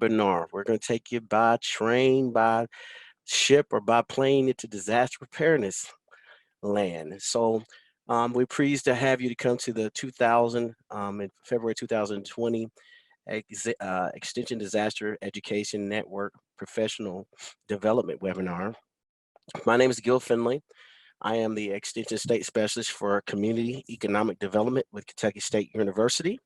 webinar. We're going to take you by train, by ship, or by plane into disaster preparedness land. So we're pleased to have you to come to the in February 2020 Extension Disaster Education Network Professional Development Webinar. My name is Gil Finley. I am the Extension State Specialist for Community Economic Development with Kentucky State University.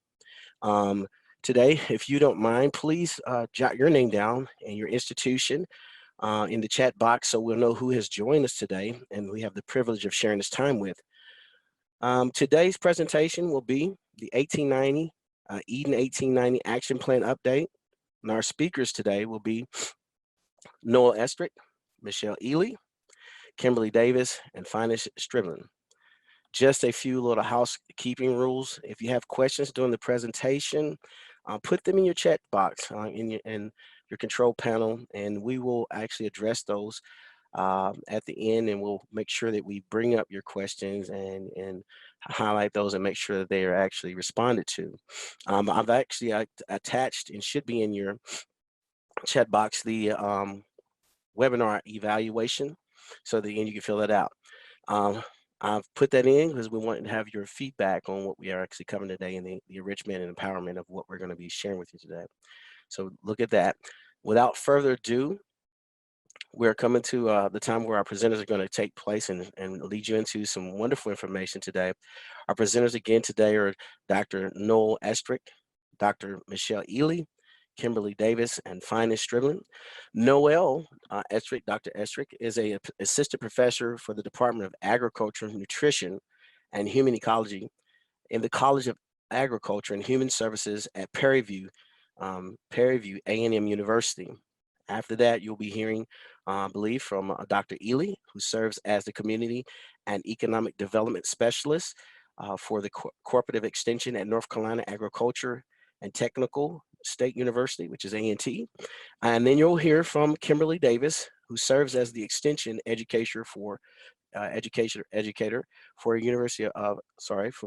Today, if you don't mind, please jot your name down and your institution in the chat box so we'll know who has joined us today and we have the privilege of sharing this time with. Today's presentation will be the Eden 1890 Action Plan Update. And our speakers today will be Noel Estwick, Michelle Eley, Kimberly Davis, and Finis Stribling. Just a few little housekeeping rules. If you have questions during the presentation, put them in your chat box in your control panel, and we will actually address those at the end, and we'll make sure that we bring up your questions and highlight those and make sure that they are actually responded to. I've actually attached and should be in your chat box the webinar evaluation so that you can fill that out. I've put that in because we want to have your feedback on what we are actually covering today and the enrichment and empowerment of what we're going to be sharing with you today. So look at that. Without further ado, we're coming to the time where our presenters are going to take place and lead you into some wonderful information today. Our presenters again today are Dr. Noel Estwick, Dr. Michelle Eley, Kimberly Davis, and Finis Stribling. Noel Estwick, Dr. Estwick, is an assistant professor for the Department of Agriculture, Nutrition, and Human Ecology in the College of Agriculture and Human Services at Prairie View A&M University. After that, you'll be hearing, I believe, from Dr. Eley, who serves as the Community and Economic Development Specialist for the Cooperative Extension at North Carolina Agriculture and Technical State University, which is A&T. And then you'll hear from Kimberly Davis, who serves as the Extension Educator for for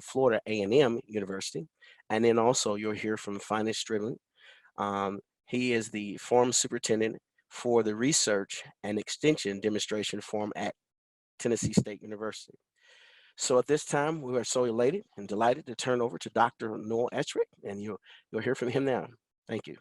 Florida A&M University. And then also you'll hear from Finis Stribling. He is the Forum Superintendent for the Research and Extension Demonstration Forum at Tennessee State University. So at this time, we are so elated and delighted to turn over to Dr. Noel Estwick, and you'll hear from him now. Thank you.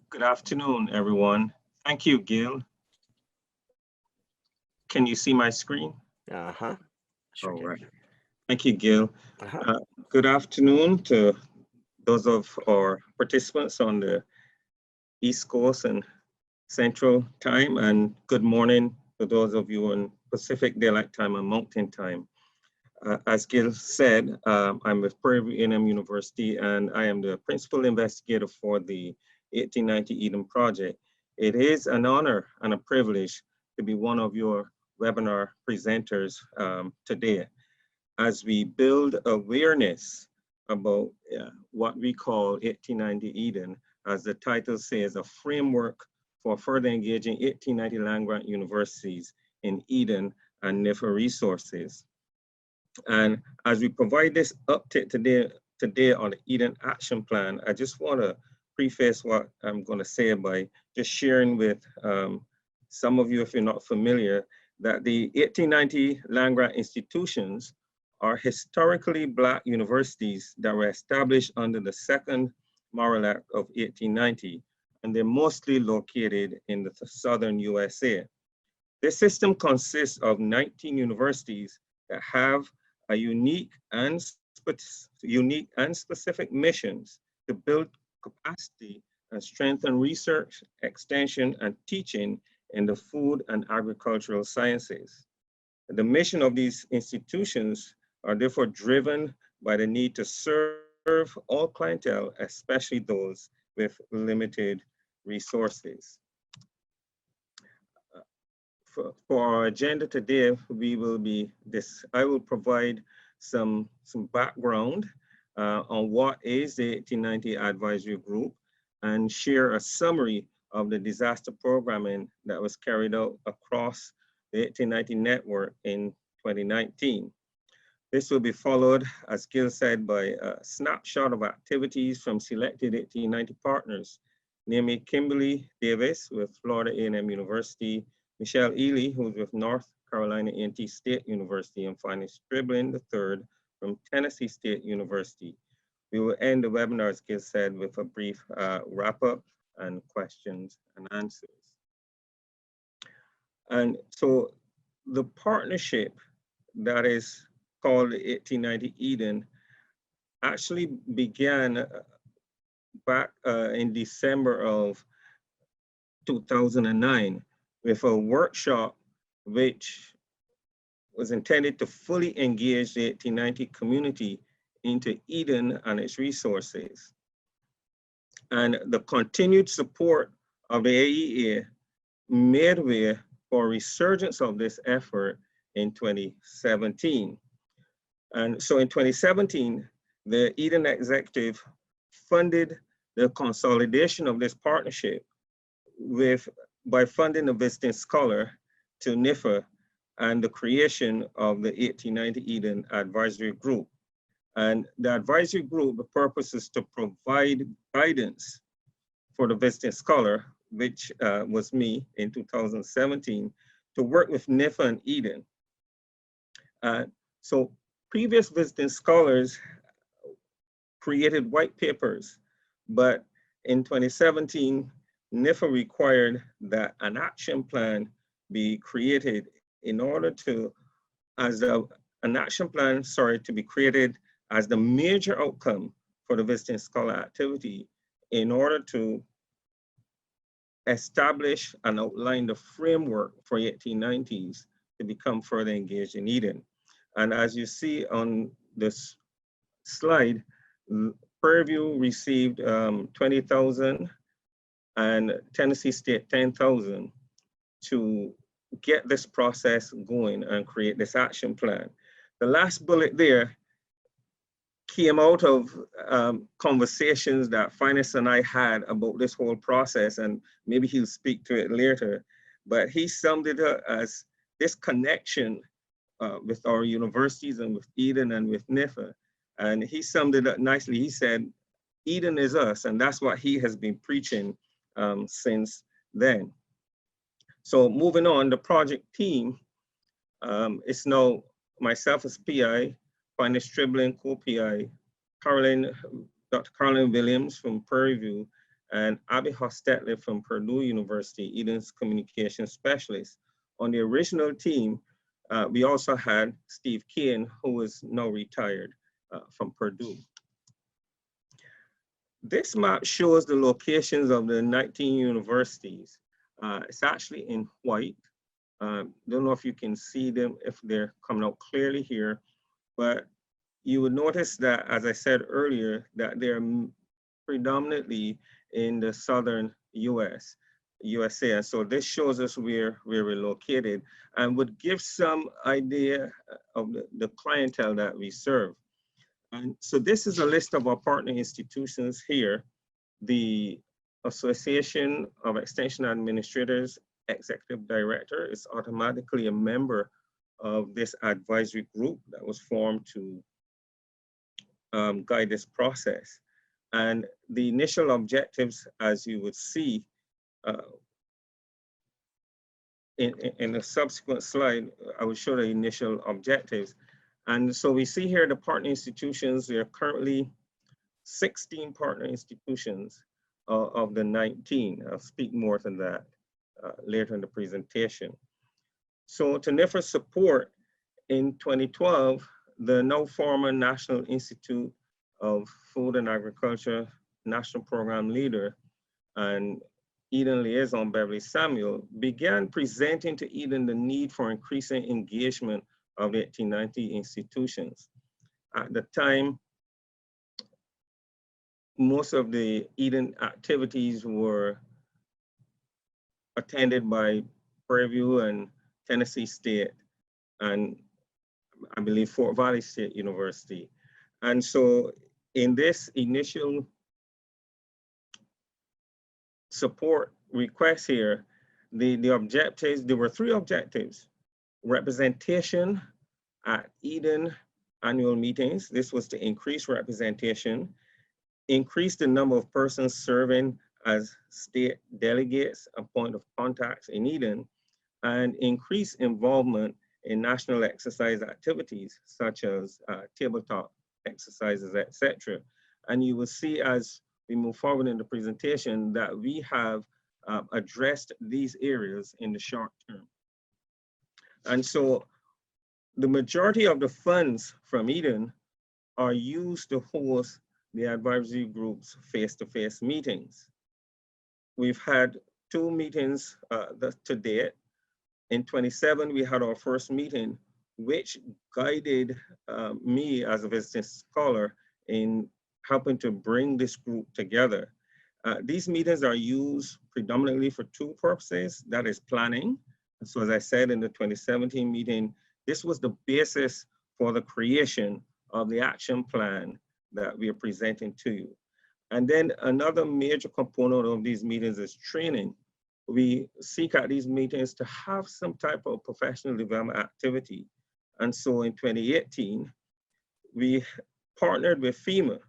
Good afternoon, everyone. Thank you, Gil. Can you see my screen? Uh-huh. Sure. All right. Thank you, Gil. Good afternoon to those of our participants on the East Coast and Central Time, and good morning to those of you on Pacific Daylight Time and Mountain Time. As Gil said, I'm with Prairie View A&M University, and I am the principal investigator for the 1890 Eden Project. It is an honor and a privilege to be one of your webinar presenters today as we build awareness about what we call 1890 Eden, as the title says, a framework for further engaging 1890 land-grant universities in Eden and NIFA resources. And as we provide this update today on the Eden Action Plan, I just want to preface what I'm going to say by just sharing with some of you, if you're not familiar, that the 1890 land-grant institutions are historically Black universities that were established under the Second Morrill Act of 1890, and they're mostly located in the southern USA. This system consists of 19 universities that have a unique and specific missions to build capacity and strengthen research, extension, and teaching in the food and agricultural sciences. The mission of these institutions are therefore driven by the need to serve all clientele, especially those with limited resources. for our agenda today, I will provide some background on what is the 1890 Advisory Group and share a summary of the disaster programming that was carried out across the 1890 network in 2019. This will be followed, as Gil said, by a snapshot of activities from selected 1890 partners, namely Kimberly Davis with Florida A&M University, Michelle Eley, who's with North Carolina A&T State University, and Finis Stribling III from Tennessee State University. We will end the webinar, as Gil said, with a brief wrap-up and questions and answers. And so the partnership that is called the 1890 Eden actually began back in December of 2009 with a workshop which was intended to fully engage the 1890 community into Eden and its resources. And the continued support of the AEA made way for a resurgence of this effort in 2017. And so in 2017, the Eden Executive funded the consolidation of this partnership by funding the visiting scholar to NIFA and the creation of the 1890 Eden Advisory Group. And the advisory group, the purpose is to provide guidance for the visiting scholar, which was me in 2017, to work with NIFA and Eden. So previous visiting scholars created white papers, but in 2017, NIFA required that an action plan be created in order to, to be created as the major outcome for the visiting scholar activity in order to establish and outline the framework for 1890s to become further engaged in Eden. And as you see on this slide, Prairie View received 20,000 and Tennessee State 10,000 to get this process going and create this action plan. The last bullet there came out of conversations that Finis and I had about this whole process, and maybe he'll speak to it later, but he summed it up as this connection with our universities and with Eden and with NIFA. And he summed it up nicely. He said, Eden is us, and that's what he has been preaching since then. So moving on, the project team is now myself as PI, Finis Stribling, co-PI, Dr. Carolyn Williams from Prairie View, and Abby Hostetler from Purdue University, Eden's communication specialist. On the original team, we also had Steve Kane, who is now retired from Purdue. This map shows the locations of the 19 universities. It's actually in white. Don't know if you can see them, if they're coming out clearly here, but you would notice that, as I said earlier, that they're predominantly in the southern USA. And so this shows us where we're located and would give some idea of the clientele that we serve. And so this is a list of our partner institutions here. The Association of Extension Administrators Executive Director is automatically a member of this advisory group that was formed to guide this process. And the initial objectives, as you would see in a subsequent slide, I will show the initial objectives. And so we see here the partner institutions. There are currently 16 partner institutions of the 19. I'll speak more to that later in the presentation. So to NIFA support, in 2012, the now former National Institute of Food and Agriculture National Program Leader and Eden Liaison Beverly Samuel began presenting to Eden the need for increasing engagement of the 1890 institutions. At the time, most of the Eden activities were attended by Prairie View and Tennessee State, and I believe Fort Valley State University. And so in this initial support request here, the objectives, there were 3 objectives: representation at Eden annual meetings. This was to increase representation, increase the number of persons serving as state delegates and point of contacts in Eden, and increase involvement in national exercise activities such as tabletop exercises, etc. And you will see as we move forward in the presentation that we have addressed these areas in the short term. And so the majority of the funds from Eden are used to host the advisory group's face-to-face meetings. We've had 2 meetings to date. In 27, we had our first meeting, which guided me as a visiting scholar in helping to bring this group together. These meetings are used predominantly for 2 purposes. That is planning. So as I said in the 2017 meeting, this was the basis for the creation of the action plan that we are presenting to you. And then another major component of these meetings is training. We seek out these meetings to have some type of professional development activity. And so in 2018, we partnered with FEMA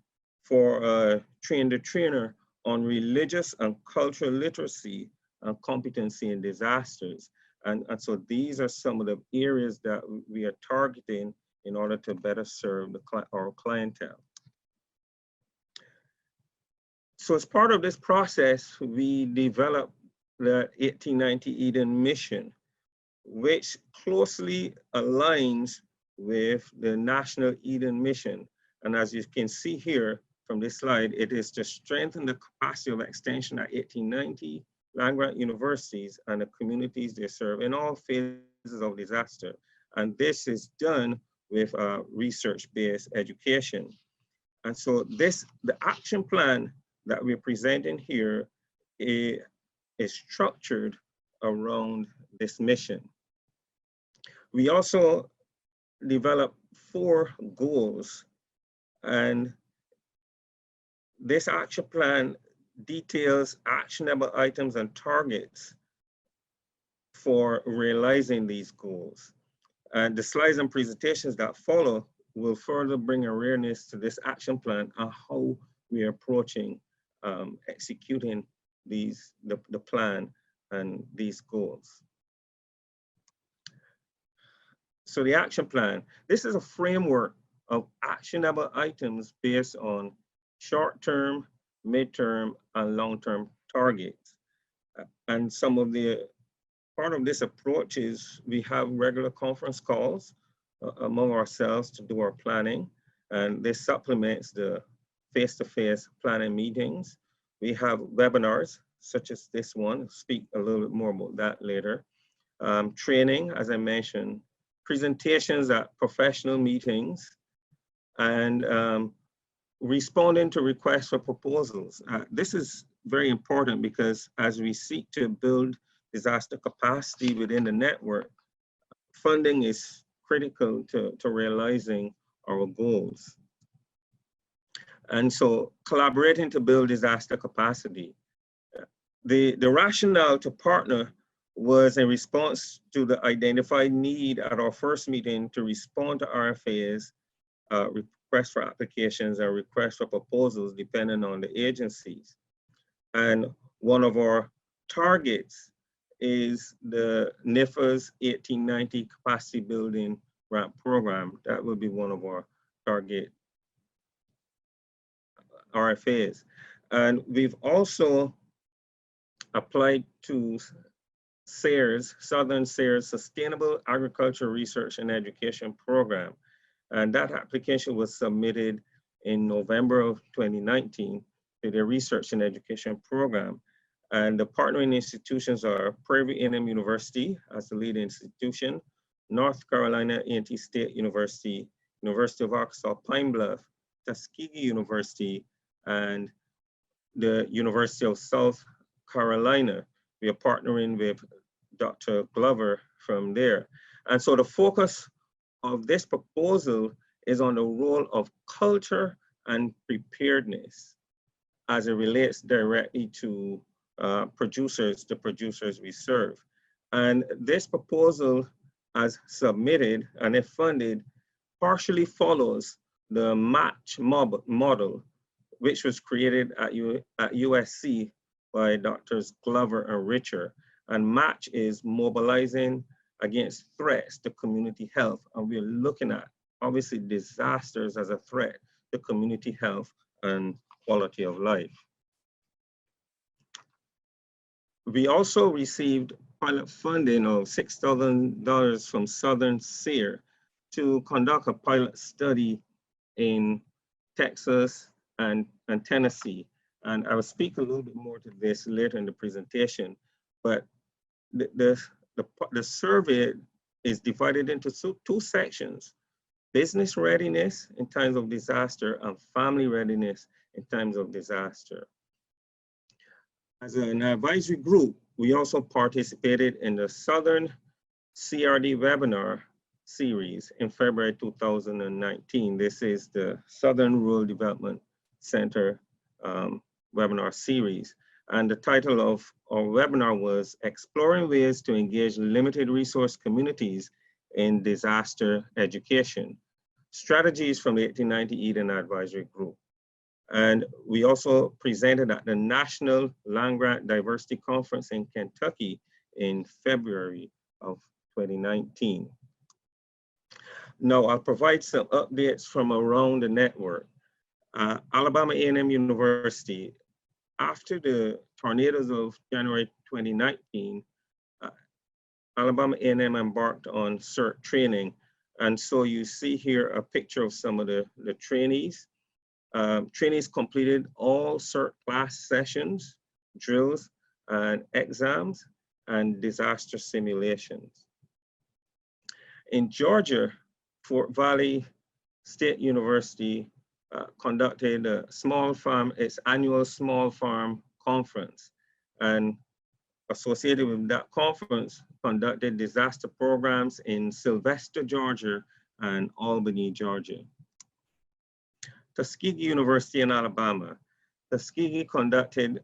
for Train the Trainer on religious and cultural literacy and competency in disasters. And so these are some of the areas that we are targeting in order to better serve our clientele. So as part of this process, we developed the 1890 Eden mission, which closely aligns with the National Eden Mission. And as you can see here from this slide, it is to strengthen the capacity of extension at 1890 land-grant universities and the communities they serve in all phases of disaster. And this is done with research-based education. And so the action plan that we're presenting here is structured around this mission. We also developed 4 goals, and this action plan details actionable items and targets for realizing these goals. And the slides and presentations that follow will further bring awareness to this action plan and how we are approaching executing the plan and these goals. So the action plan, this is a framework of actionable items based on short-term, mid-term, and long-term targets. And some of the part of this approach is we have regular conference calls among ourselves to do our planning, and this supplements the face-to-face planning meetings. We have webinars such as this one. I'll speak a little bit more about that later. Training, as I mentioned, presentations at professional meetings, and responding to requests for proposals. This is very important because as we seek to build disaster capacity within the network, funding is critical to realizing our goals. And so collaborating to build disaster capacity. The rationale to partner was in response to the identified need at our first meeting to respond to RFAs, requests for applications, and requests for proposals depending on the agencies. And one of our targets is the NIFA's 1890 capacity building grant program. That will be one of our target RFAs. And we've also applied to SARES, Southern SARES Sustainable Agriculture Research and Education Program. And that application was submitted in November of 2019 to the Research and Education Program. And the partnering institutions are Prairie A&M University as the lead institution, North Carolina A&T State University, University of Arkansas Pine Bluff, Tuskegee University, and the University of South Carolina. We are partnering with Dr. Glover from there. And so the focus of this proposal is on the role of culture and preparedness as it relates directly to the producers we serve. And this proposal, as submitted and if funded, partially follows the match model, which was created at USC by Drs. Glover and Richer. And match is mobilizing against threats to community health. And we're looking at, obviously, disasters as a threat to community health and quality of life. We also received pilot funding of $6,000 from Southern SEER to conduct a pilot study in Texas and Tennessee. And I will speak a little bit more to this later in the presentation, but the survey is divided into two sections: business readiness in times of disaster and family readiness in times of disaster. As an advisory group, we also participated in the Southern CRD webinar series in February 2019. This is the Southern Rural Development Center webinar series. And the title of our webinar was Exploring Ways to Engage Limited Resource Communities in Disaster Education, Strategies from the 1890 Eden Advisory Group. And we also presented at the National Land Grant Diversity Conference in Kentucky in February of 2019. Now I'll provide some updates from around the network. Alabama A&M University, after the tornadoes of January 2019, Alabama A&M embarked on CERT training. And so you see here a picture of some of the trainees. Trainees completed all CERT class sessions, drills, and exams, and disaster simulations. In Georgia, Fort Valley State University conducted its annual small farm conference, and associated with that conference, conducted disaster programs in Sylvester, Georgia, and Albany, Georgia. Tuskegee University in Alabama. Tuskegee conducted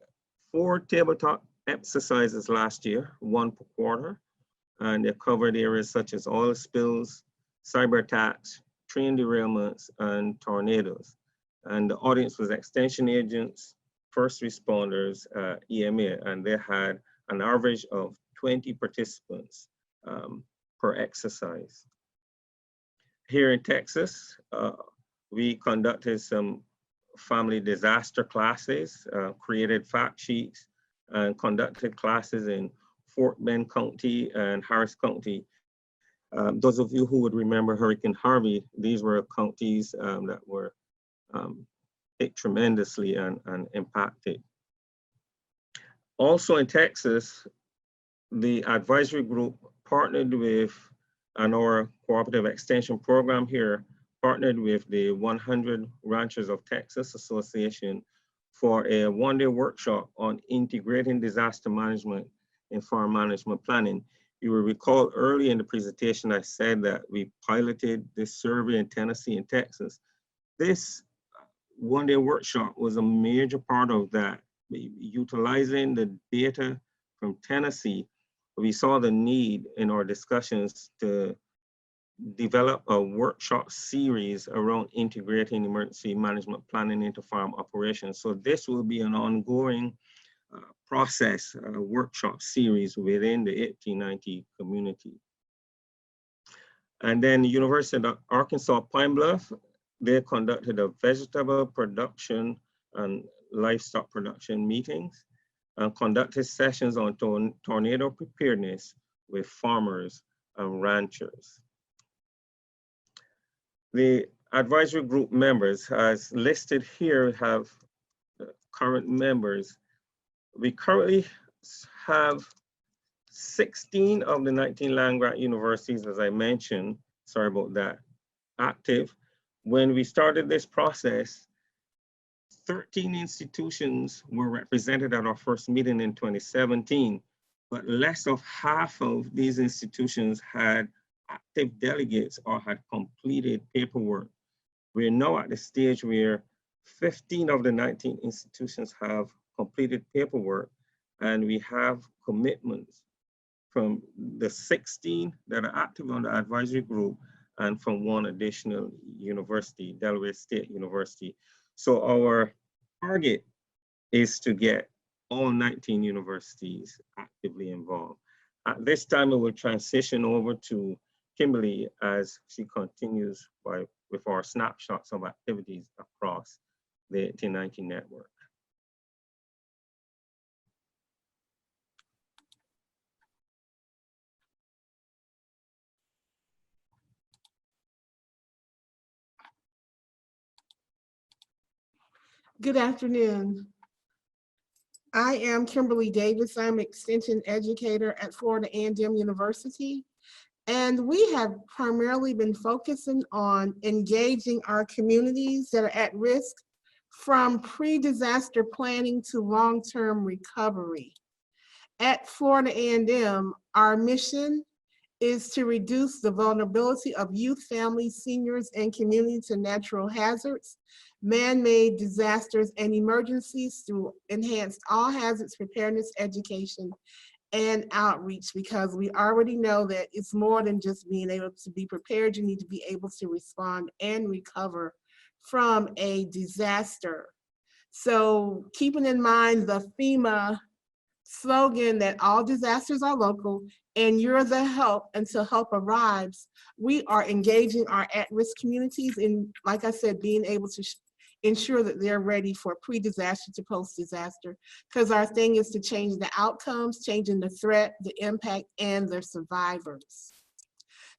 4 tabletop exercises last year, 1 per quarter, and they covered areas such as oil spills, cyber attacks, train derailments, and tornadoes. And the audience was extension agents, first responders, EMA, and they had an average of 20 participants per exercise. Here in Texas, we conducted some family disaster classes, created fact sheets, and conducted classes in Fort Bend County and Harris County. Those of you who would remember Hurricane Harvey, these were counties that were hit tremendously and impacted. Also in Texas, the advisory group partnered with, and our cooperative extension program here, partnered with the 100 Ranchers of Texas Association for a 1-day workshop on integrating disaster management in farm management planning. You will recall early in the presentation, I said that we piloted this survey in Tennessee and Texas. This 1-day workshop was a major part of that. Utilizing the data from Tennessee, we saw the need in our discussions to develop a workshop series around integrating emergency management planning into farm operations. So this will be an ongoing process, workshop series within the 1890 community. And then the University of Arkansas Pine Bluff, they conducted a vegetable production and livestock production meetings and conducted sessions on tornado preparedness with farmers and ranchers. The advisory group members, as listed here, have current members. We currently have 16 of the 19 land grant universities, as I mentioned, sorry about that, active. When we started this process, 13 institutions were represented at our first meeting in 2017, but less of half of these institutions had active delegates or had completed paperwork. We're now at the stage where 15 of the 19 institutions have completed paperwork, and we have commitments from the 16 that are active on the advisory group and from one additional university, Delaware State University. So our target is to get all 19 universities actively involved. At this time, I will transition over to Kimberly as she continues with our snapshots of activities across the 1819 network. Good afternoon. I am Kimberly Davis. I'm Extension Educator at Florida A&M University. And we have primarily been focusing on engaging our communities that are at risk from pre-disaster planning to long-term recovery. At Florida A&M, our mission is to reduce the vulnerability of youth, families, seniors, and community to natural hazards, man-made disasters, and emergencies through enhanced all hazards preparedness education and outreach, because we already know that it's more than just being able to be prepared. You need to be able to respond and recover from a disaster. So keeping in mind the FEMA slogan that all disasters are local and you're the help until help arrives, we are engaging our at-risk communities in, like I said, being able to ensure that they're ready for pre-disaster to post-disaster, because our thing is to change the outcomes, changing the threat, the impact, and the survivors.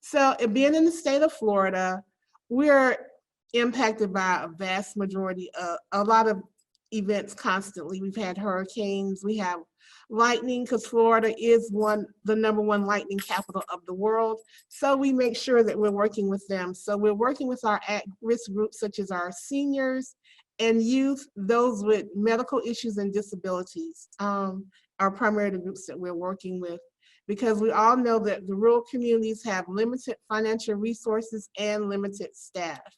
So being in the state of Florida, we're impacted by a vast majority of a lot of events constantly. We've had hurricanes, we have lightning, because Florida is the #1 lightning capital of the world. So we make sure that we're working with them. So we're working with our at-risk groups, such as our seniors and youth, those with medical issues and disabilities are primarily the groups that we're working with, because we all know that the rural communities have limited financial resources and limited staff.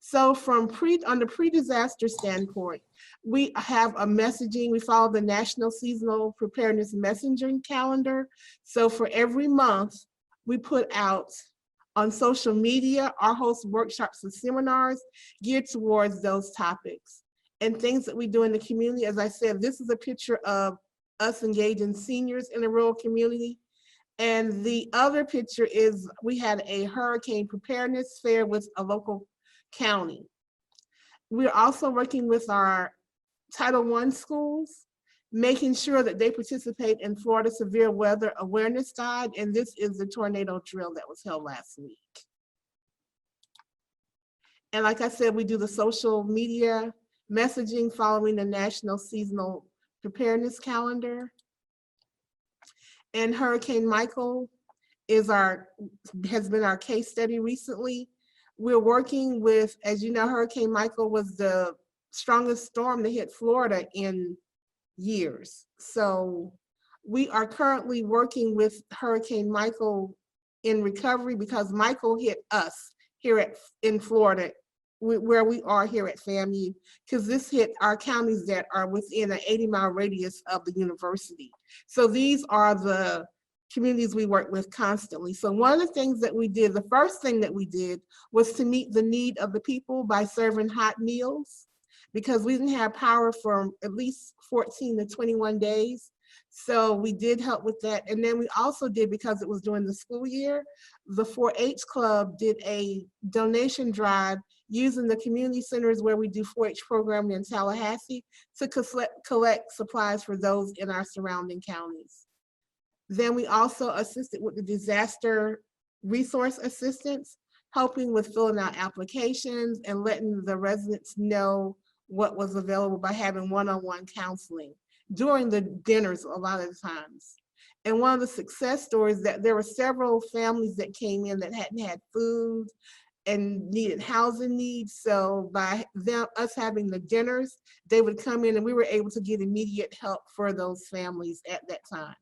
So on the pre-disaster standpoint, we have a messaging. We follow the National Seasonal Preparedness Messaging Calendar. So for every month, we put out on social media or host workshops and seminars geared towards those topics and things that we do in the community. As I said, this is a picture of us engaging seniors in a rural community. And the other picture is we had a hurricane preparedness fair with a local county. We're also working with our Title I schools, making sure that they participate in Florida Severe Weather Awareness Guide, and this is the tornado drill that was held last week. And like I said, we do the social media messaging following the National Seasonal Preparedness Calendar. And Hurricane Michael has been our case study recently. We're working with, as you know, Hurricane Michael was the strongest storm that hit Florida in years. So we are currently working with Hurricane Michael in recovery, because Michael hit us here in Florida, where we are here at FAMU, because this hit our counties that are within an 80-mile radius of the university. So these are the communities we work with constantly. So one of the things that we did, the first thing that we did was to meet the need of the people by serving hot meals, because we didn't have power for at least 14 to 21 days. So we did help with that. And then we also did, because it was during the school year, the 4-H Club did a donation drive using the community centers where we do 4-H programming in Tallahassee to collect supplies for those in our surrounding counties. Then we also assisted with the disaster resource assistance, helping with filling out applications and letting the residents know what was available by having one-on-one counseling during the dinners a lot of the times. And one of the success stories, that there were several families that came in that hadn't had food and needed housing needs. So by us having the dinners, they would come in and we were able to get immediate help for those families at that time.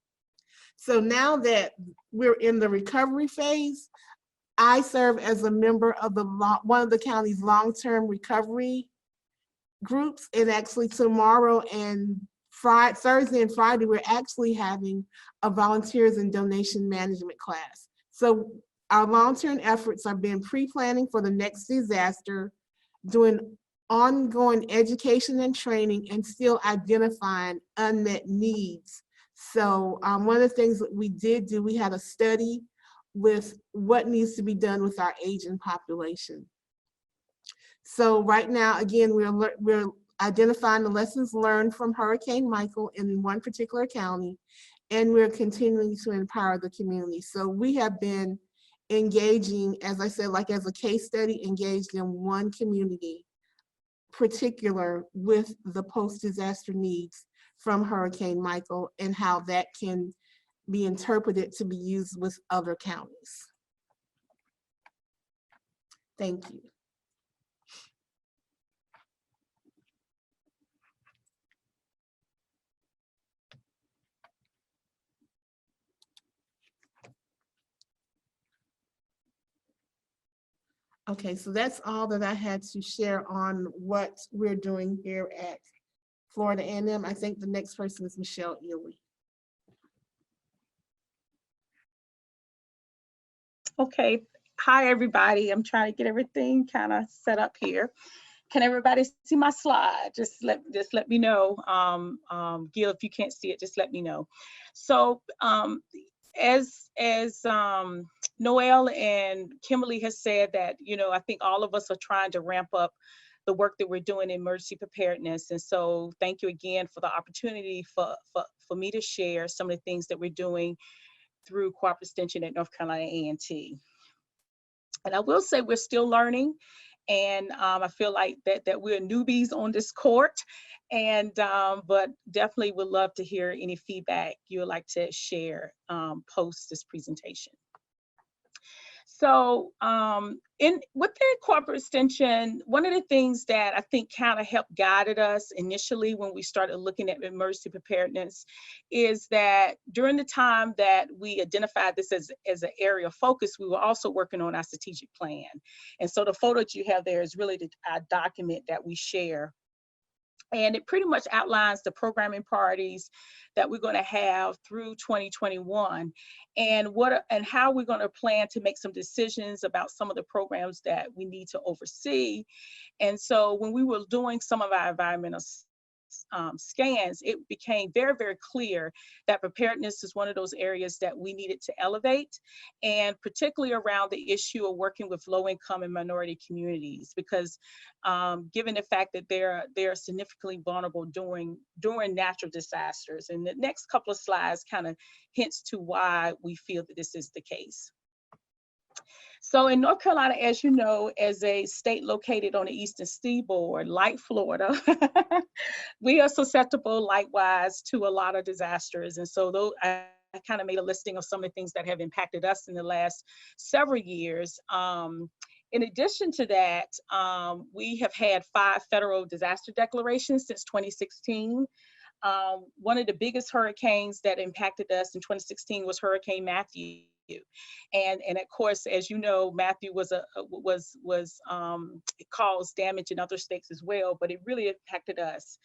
So now that we're in the recovery phase, I serve as a member of one of the county's long-term recovery groups. And actually tomorrow and Thursday and Friday, we're actually having a volunteers and donation management class. So our long-term efforts are being pre-planning for the next disaster, doing ongoing education and training, and still identifying unmet needs. So one of the things that we did do, we had a study with what needs to be done with our aging population. So right now, again, we're identifying the lessons learned from Hurricane Michael in one particular county, and we're continuing to empower the community. So we have been engaging, as I said, like as a case study, engaged in one community particular with the post-disaster needs from Hurricane Michael and how that can be interpreted to be used with other counties. Thank you. Okay, so that's all that I had to share on what we're doing here at Florida A&M. I think the next person is Michelle Eley. Okay, hi everybody. I'm trying to get everything kind of set up here. Can everybody see my slide? Just let me know. Gil, if you can't see it, just let me know. So as Noel and Kimberly has said that, I think all of us are trying to ramp up the work that we're doing in emergency preparedness. And so thank you again for the opportunity for me to share some of the things that we're doing through Cooperative Extension at North Carolina A&T. And I will say we're still learning. And I feel like that we're newbies on this court, and but definitely would love to hear any feedback you would like to share post this presentation. So with the Cooperative Extension, one of the things that I think kind of helped guided us initially when we started looking at emergency preparedness is that during the time that we identified this as an area of focus, we were also working on our strategic plan. And so the photo that you have there is really our document that we share. And it pretty much outlines the programming priorities that we're going to have through 2021 and how we're going to plan to make some decisions about some of the programs that we need to oversee. And so when we were doing some of our environmental scans, it became very, very clear that preparedness is one of those areas that we needed to elevate, and particularly around the issue of working with low-income and minority communities, because given the fact that they're significantly vulnerable during natural disasters. And the next couple of slides kind of hints to why we feel that this is the case. So in North Carolina, as you know, as a state located on the eastern seaboard, like Florida, we are susceptible likewise to a lot of disasters. And so I kind of made a listing of some of the things that have impacted us in the last several years. In addition to that, we have had 5 federal disaster declarations since 2016. One of the biggest hurricanes that impacted us in 2016 was Hurricane Matthew. And of course, as you know, Matthew it caused damage in other states as well, but it really impacted us.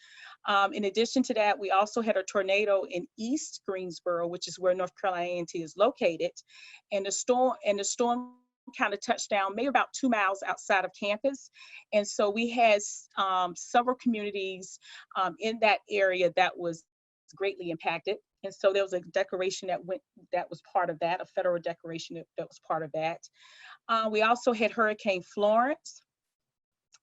In addition to that, we also had a tornado in East Greensboro, which is where North Carolina A&T is located, and the storm kind of touched down maybe about 2 miles outside of campus. And so we had several communities in that area that was greatly impacted. And so there was a declaration that was part of that, a federal declaration that was part of that. We also had Hurricane Florence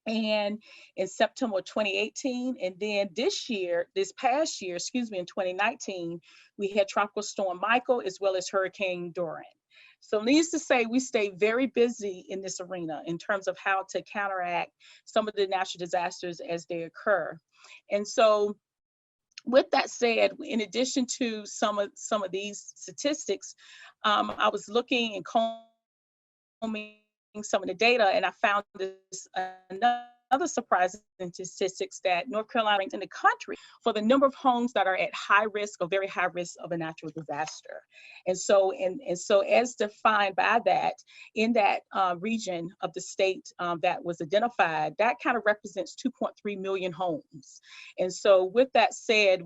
and in September 2018. And then this past year, in 2019, we had Tropical Storm Michael as well as Hurricane Dorian. So needless to say, we stay very busy in this arena in terms of how to counteract some of the natural disasters as they occur. And so with that said, in addition to some of these statistics, I was looking and combing some of the data, and I found this another other surprising statistics that North Carolina ranks in the country for the number of homes that are at high risk or very high risk of a natural disaster. And so, as defined by that, in that region of the state that was identified, that kind of represents 2.3 million homes. And so with that said,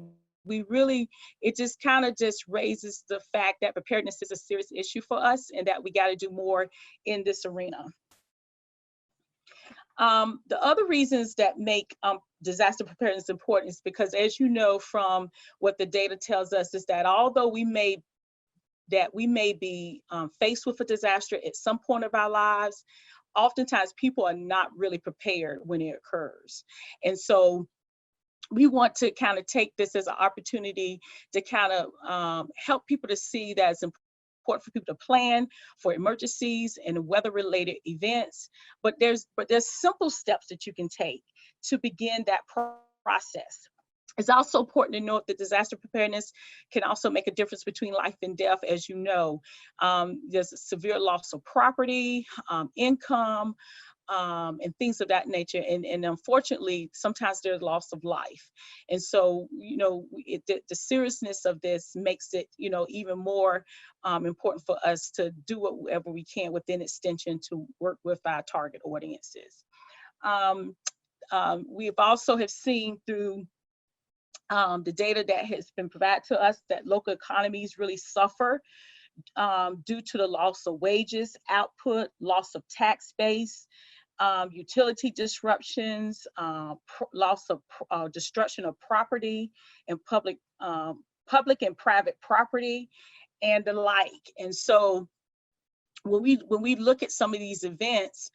it just kind of just raises the fact that preparedness is a serious issue for us and that we got to do more in this arena. The other reasons that make disaster preparedness important is because, as you know from what the data tells us, is that although we may be faced with a disaster at some point of our lives, oftentimes people are not really prepared when it occurs. And so we want to kind of take this as an opportunity to kind of help people to see that it's important for people to plan for emergencies and weather-related events. But there's simple steps that you can take to begin that process. It's also important to note that disaster preparedness can also make a difference between life and death. As you know, there's a severe loss of property, income, and things of that nature. And unfortunately, sometimes there's loss of life. And so, you know, the seriousness of this makes it, you know, even more important for us to do whatever we can within extension to work with our target audiences. We've also have seen through the data that has been provided to us that local economies really suffer due to the loss of wages, output, loss of tax base, utility disruptions, loss of destruction of property and public and private property, and the like. And so when we look at some of these events,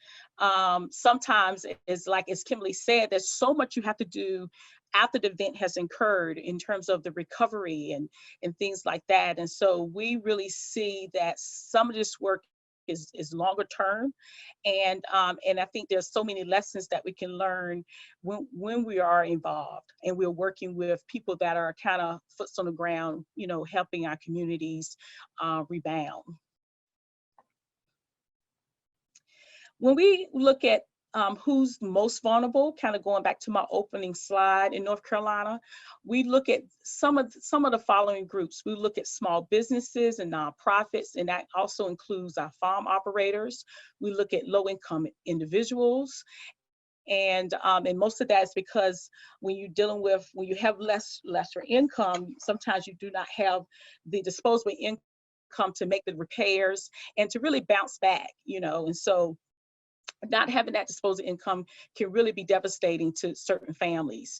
sometimes it's like, as Kimberly said, there's so much you have to do after the event has occurred in terms of the recovery and things like that. And so we really see that some of this work is longer term. And I think there's so many lessons that we can learn when we are involved and we're working with people that are kind of foots on the ground, you know, helping our communities rebound. When we look at who's most vulnerable, kind of going back to my opening slide in North Carolina, we look at some of the following groups. We look at small businesses and nonprofits, and that also includes our farm operators. We look at low-income individuals. And most of that is because when you have lesser income, sometimes you do not have the disposable income to make the repairs and to really bounce back, you know. And so not having that disposable income can really be devastating to certain families.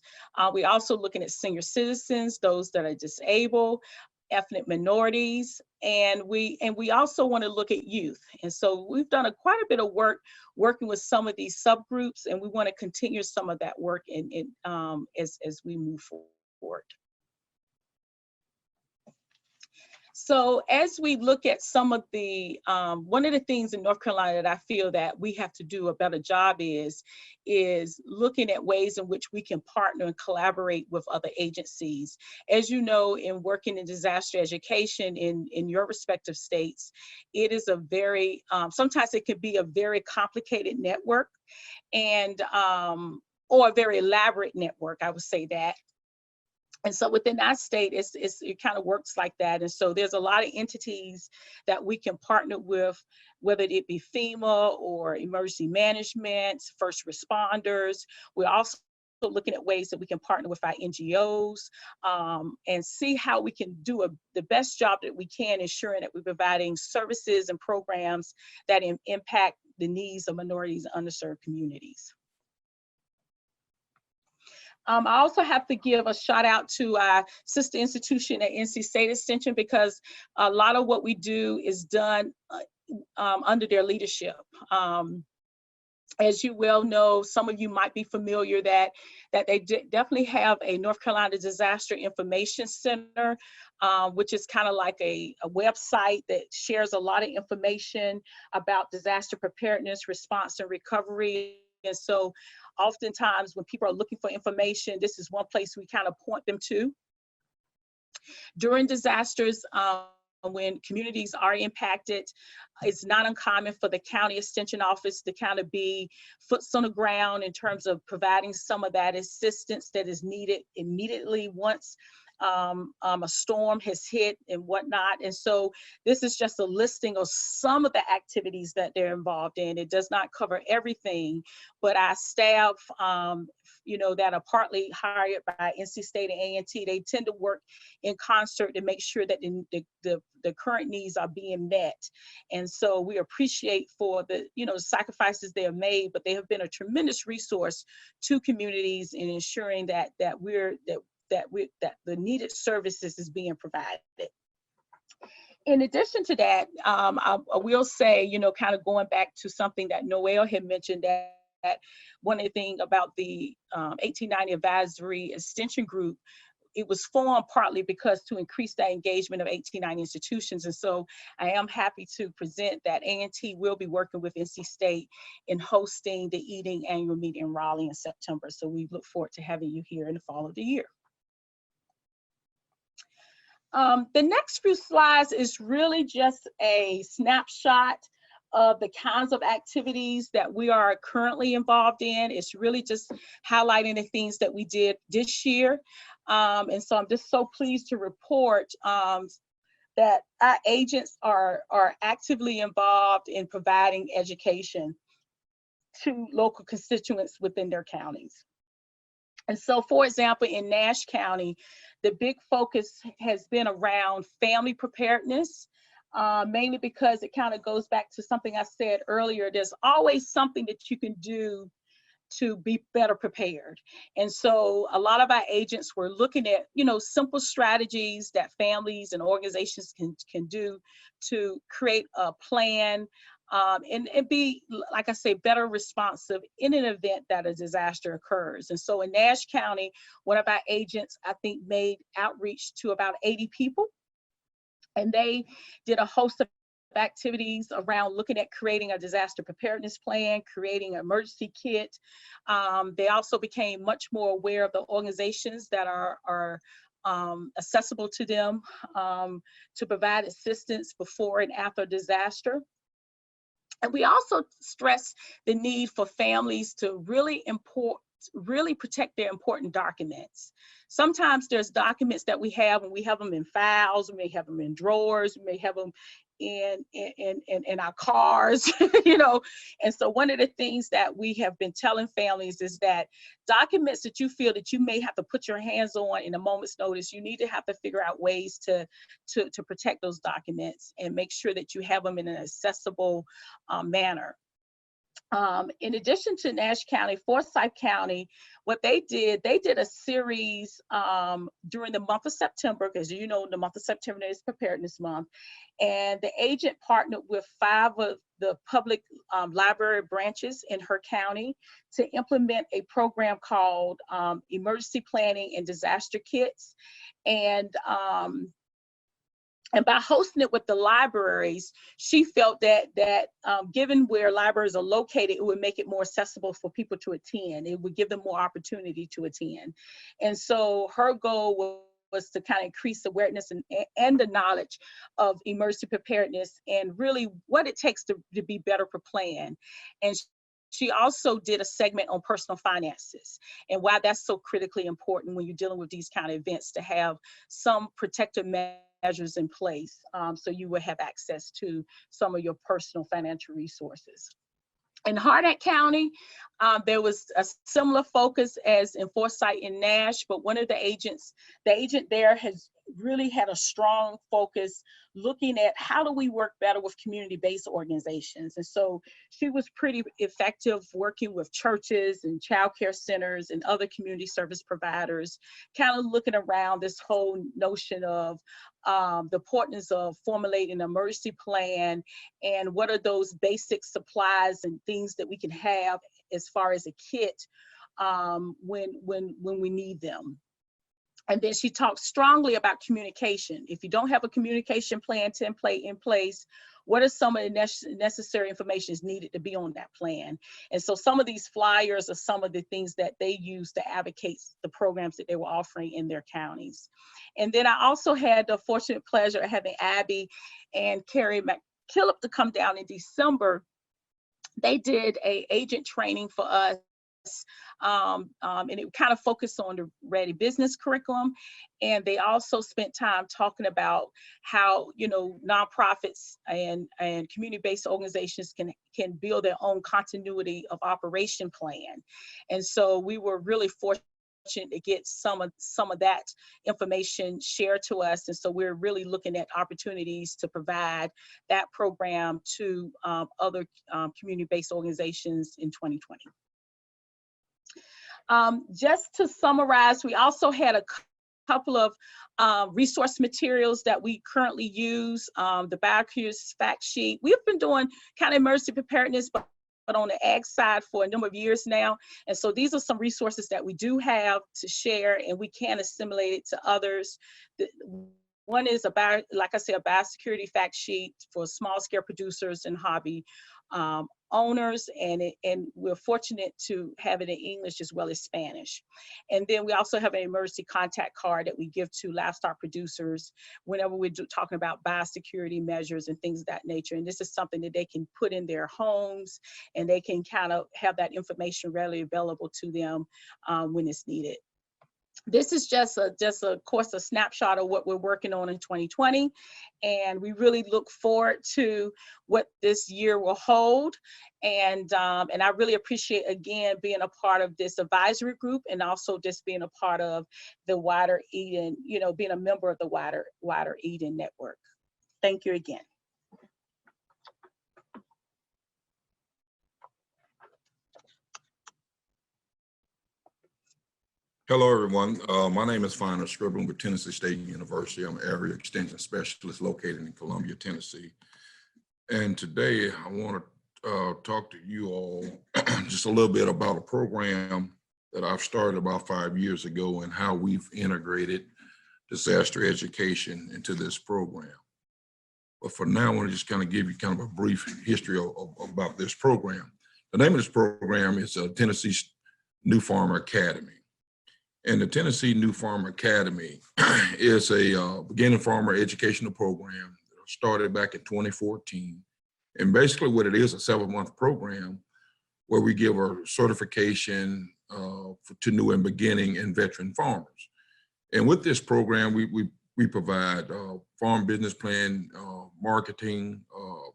We're also looking at senior citizens, those that are disabled, ethnic minorities, and we also want to look at youth. And so we've done quite a bit of work working with some of these subgroups, and we want to continue some of that work as we move forward. So as we look at some of the, one of the things in North Carolina that I feel that we have to do a better job is looking at ways in which we can partner and collaborate with other agencies. As you know, in working in disaster education in your respective states, it is a very, sometimes it can be a very complicated network and, or a very elaborate network, I would say that. And so within that state, it kind of works like that. And so there's a lot of entities that we can partner with, whether it be FEMA or emergency management, first responders. We're also looking at ways that we can partner with our NGOs and see how we can do the best job that we can, ensuring that we're providing services and programs that impact the needs of minorities and underserved communities. I also have to give a shout out to our sister institution at NC State Extension, because a lot of what we do is done under their leadership. As you well know, some of you might be familiar that they definitely have a North Carolina Disaster Information Center, which is kind of like a website that shares a lot of information about disaster preparedness, response, and recovery. And so oftentimes when people are looking for information, this is one place we kind of point them to. During disasters, when communities are impacted, it's not uncommon for the county extension office to kind of be foots on the ground in terms of providing some of that assistance that is needed immediately once a storm has hit and whatnot. And so this is just a listing of some of the activities that they're involved in. It does not cover everything, but our staff, you know, that are partly hired by NC State and A&T, they tend to work in concert to make sure that the current needs are being met. And so we appreciate for the, you know, sacrifices they have made, but they have been a tremendous resource to communities in ensuring that the needed services is being provided. In addition to that, I will say, you know, kind of going back to something that Noel had mentioned, that one of the things about the 1890 Advisory Extension Group, it was formed partly because to increase that engagement of 1890 institutions. And so I am happy to present that A&T will be working with NC State in hosting the EATING annual meeting in Raleigh in September. So we look forward to having you here in the fall of the year. The next few slides is really just a snapshot of the kinds of activities that we are currently involved in. It's really just highlighting the things that we did this year. And so I'm just so pleased to report that our agents are actively involved in providing education to local constituents within their counties. And so, for example, in Nash County, the big focus has been around family preparedness, mainly because it kind of goes back to something I said earlier. There's always something that you can do to be better prepared. And so a lot of our agents were looking at, you know, simple strategies that families and organizations can do to create a plan and be, like I say, better responsive in an event that a disaster occurs. And so in Nash County, one of our agents, I think, made outreach to about 80 people. And they did a host of activities around looking at creating a disaster preparedness plan, creating an emergency kit. They also became much more aware of the organizations that are accessible to them to provide assistance before and after disaster. And we also stress the need for families to really protect their important documents. Sometimes there's documents that we have, and we have them in files, we may have them in drawers, we may have them in our cars, you know. And so one of the things that we have been telling families is that documents that you feel that you may have to put your hands on in a moment's notice, you need to have to figure out ways to protect those documents and make sure that you have them in an accessible manner. In addition to Nash County, Forsyth County, what they did a series during the month of September, because you know the month of September is Preparedness Month, and the agent partnered with 5 of the public library branches in her county to implement a program called Emergency Planning and Disaster Kits. And by hosting it with the libraries, she felt that given where libraries are located, it would make it more accessible for people to attend. It would give them more opportunity to attend. And so her goal was to kind of increase awareness and the knowledge of emergency preparedness and really what it takes to be better for plan. And she also did a segment on personal finances and why that's so critically important when you're dealing with these kind of events, to have some protective measures in place so you will have access to some of your personal financial resources. In Hardin County, there was a similar focus as in Forsyth and Nash, but one of the agent there has really had a strong focus looking at how do we work better with community-based organizations. And so she was pretty effective working with churches and childcare centers and other community service providers, kind of looking around this whole notion of the importance of formulating an emergency plan and what are those basic supplies and things that we can have as far as a kit when we need them. And then she talked strongly about communication. If you don't have a communication plan template in place, what are some of the necessary information is needed to be on that plan? And so some of these flyers are some of the things that they use to advocate the programs that they were offering in their counties. And then I also had the fortunate pleasure of having Abby and Carrie McKillop to come down in December. They did a agent training for us. And it kind of focused on the Ready Business curriculum. And they also spent time talking about how, you know, nonprofits and community-based organizations can build their own continuity of operation plan. And so we were really fortunate to get some of that information shared to us. And so we're really looking at opportunities to provide that program to other community-based organizations in 2020. Just to summarize, we also had a couple of resource materials that we currently use. The BioCures fact sheet. We've been doing kind of emergency preparedness, but on the ag side for a number of years now. And so these are some resources that we do have to share, and we can assimilate it to others. One is like I said, a biosecurity fact sheet for small scale producers and hobby owners, and we're fortunate to have it in English as well as Spanish. And then we also have an emergency contact card that we give to livestock producers whenever we're talking about biosecurity measures and things of that nature. And this is something that they can put in their homes, and they can kind of have that information readily available to them when it's needed. This is just of course, a snapshot of what we're working on in 2020. And we really look forward to what this year will hold. And I really appreciate, again, being a part of this advisory group, and also just being a part of the wider Eden, you know, being a member of the wider Eden network. Thank you again. Hello, everyone. My name is Finis Stribling with Tennessee State University. I'm an area extension specialist located in Columbia, Tennessee. And today I want to talk to you all just a little bit about a program that I've started about 5 years ago and how we've integrated disaster education into this program. But for now, I want to just kind of give you kind of a brief history about this program. The name of this program is Tennessee New Farmer Academy. And the Tennessee New Farmer Academy is a beginning farmer educational program that started back in 2014. And basically what it is, a 7-month program where we give a certification to new and beginning and veteran farmers. And with this program, we provide farm business plan, marketing,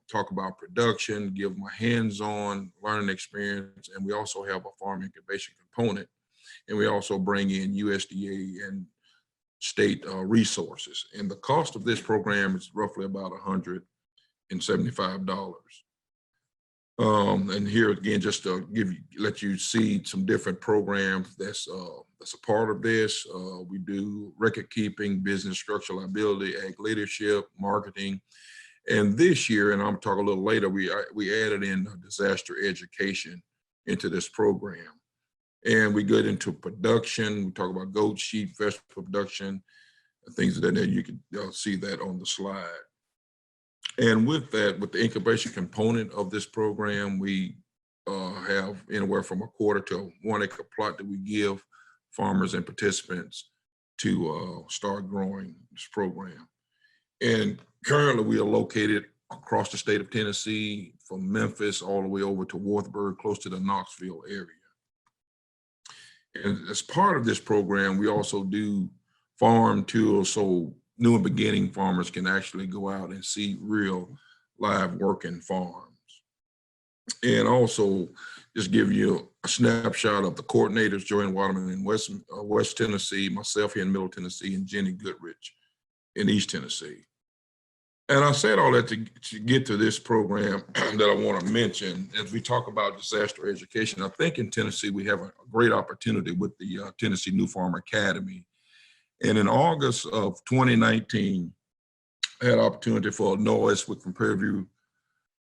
talk about production, give them a hands-on learning experience, and we also have a farm incubation component. And we also bring in USDA and state resources. And the cost of this program is roughly about $175. And here again, just to let you see some different programs that's a part of this. We do record keeping, business structural liability, ag leadership, marketing. And this year, and I'm talking a little later, we added in disaster education into this program. And we get into production. We talk about goat, sheep, vegetable production, things of that nature. You can see that on the slide. And with that, with the incubation component of this program, we have anywhere from a quarter to a 1 acre plot that we give farmers and participants to start growing this program. And currently we are located across the state of Tennessee, from Memphis all the way over to Wartburg, close to the Knoxville area. And as part of this program, we also do farm tours so new and beginning farmers can actually go out and see real live working farms. And also just give you a snapshot of the coordinators, Joanne Waterman in West Tennessee, myself here in Middle Tennessee, and Jenny Goodrich in East Tennessee. And I said all that to get to this program that I want to mention. As we talk about disaster education, I think in Tennessee we have a great opportunity with the Tennessee New Farmer Academy. And in August of 2019, I had an opportunity for Noel M from Purview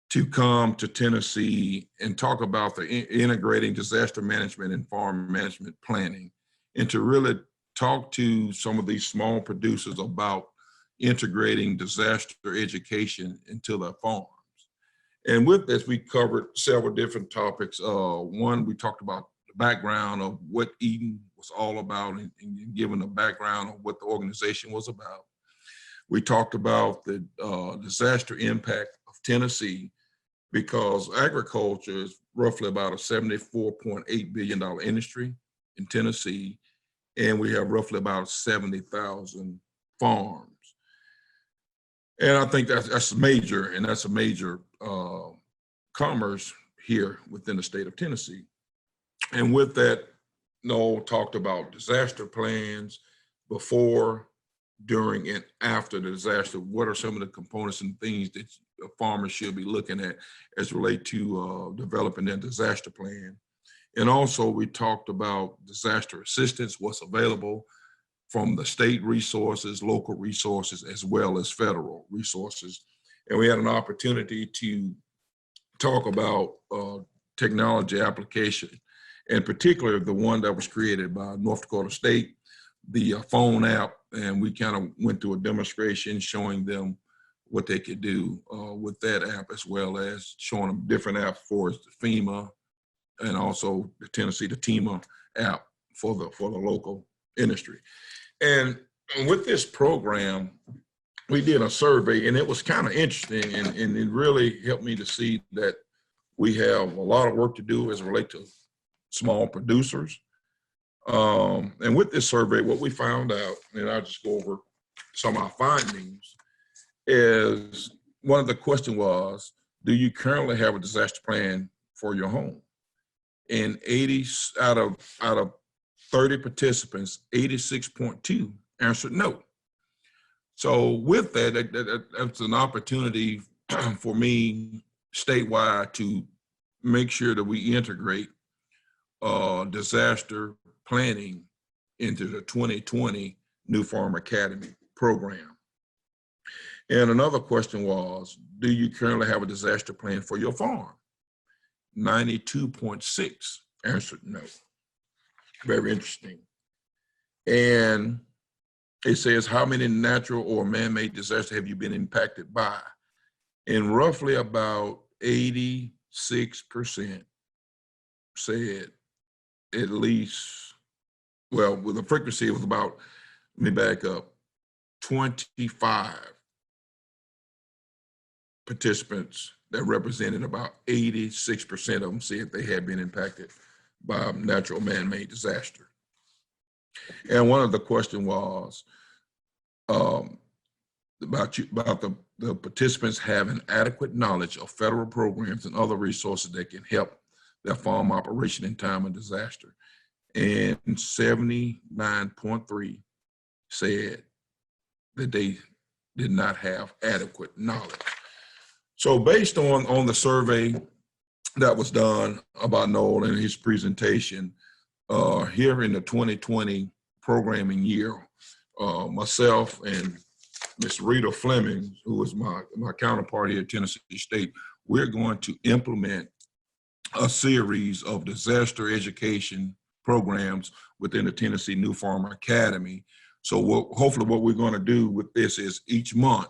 to come to Tennessee and talk about the integrating disaster management and farm management planning, and to really talked to some of these small producers about integrating disaster education into their farms. And with this, we covered several different topics. One, we talked about the background of what Eden was all about and given the background of what the organization was about. We talked about the disaster impact of Tennessee, because agriculture is roughly about a $74.8 billion industry in Tennessee, and we have roughly about 70,000 farms. And I think that's major, and that's a major commerce here within the state of Tennessee. And with that, Noel talked about disaster plans before, during, and after the disaster. What are some of the components and things that farmers should be looking at as relate to developing their disaster plan? And also we talked about disaster assistance, what's available from the state resources, local resources, as well as federal resources. And we had an opportunity to talk about technology application, and particularly the one that was created by North Dakota State, the phone app. And we kind of went through a demonstration showing them what they could do with that app, as well as showing them different apps for the FEMA and also the Tennessee, the TEMA app for the local industry. And with this program, we did a survey, and it was kind of interesting, and it really helped me to see that we have a lot of work to do as it relates to small producers. And with this survey, what we found out, and I'll just go over some of our findings, is one of the questions was, do you currently have a disaster plan for your home? And 80 out of 30 participants, 86.2 answered no. So with that, that's an opportunity for me statewide to make sure that we integrate disaster planning into the 2020 New Farm Academy program. And another question was, do you currently have a disaster plan for your farm? 92.6 answered no. Very interesting. And it says, how many natural or man-made disasters have you been impacted by? And roughly about 86% said at least, well, with the frequency, it was about, let me back up, 25 participants that represented about 86% of them said they had been impacted by natural man-made disaster. And one of the questions was about the participants having adequate knowledge of federal programs and other resources that can help their farm operation in time of disaster. And 79.3 said that they did not have adequate knowledge. So based on the survey that was done about Noel and his presentation, here in the 2020 programming year, myself and Ms. Rita Fleming, who is my counterpart here at Tennessee State, we're going to implement a series of disaster education programs within the Tennessee New Farmer Academy. So hopefully what we're going to do with this is each month,